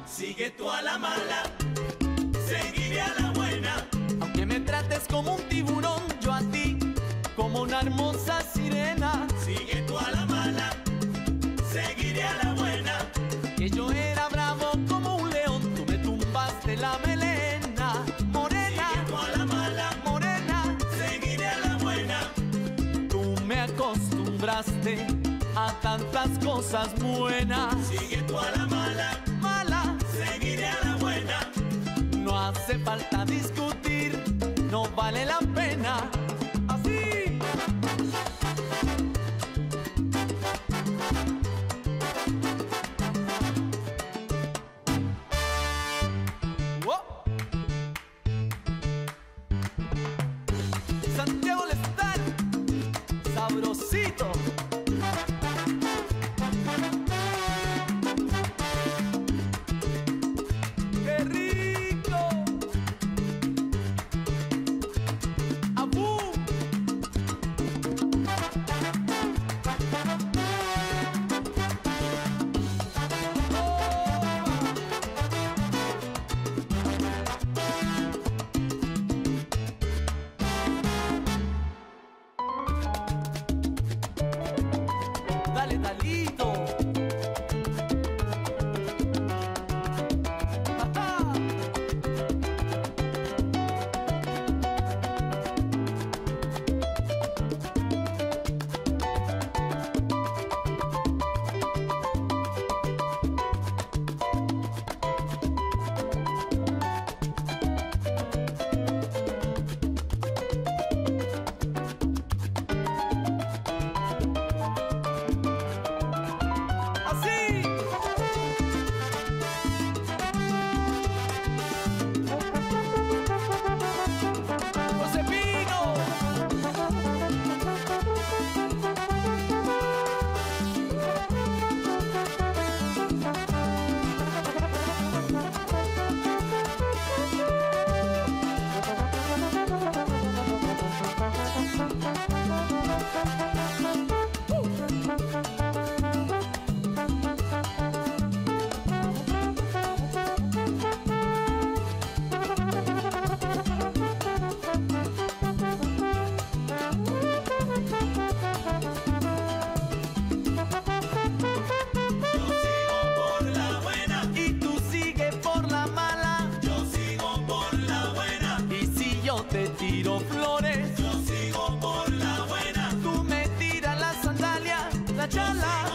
Sigue tú a la mala, seguiré a la buena. Aunque me trates como un tiburón, yo a ti como una hermosa sirena. Sigue tú a la mala, seguiré a la buena. Que yo era bravo como un león, tú me tumbaste la melena. Morena, sigue tú a la mala, morena, seguiré a la buena. Tú me acostumbraste a tantas cosas buenas. Sigue tú a la mala, mala, seguiré a la buena. No hace falta discutir, no vale la pena. Así. Santiago le está sabrosito. ¡Qué rico! ¡Abú! Dale, Dalito. Ajá. Así. Josefino. Por la buena y tú sigues por la mala. Yo sigo por la buena. Y si yo te tiro flores, yo sigo por la buena. Tú me tiras las sandalias, la chala.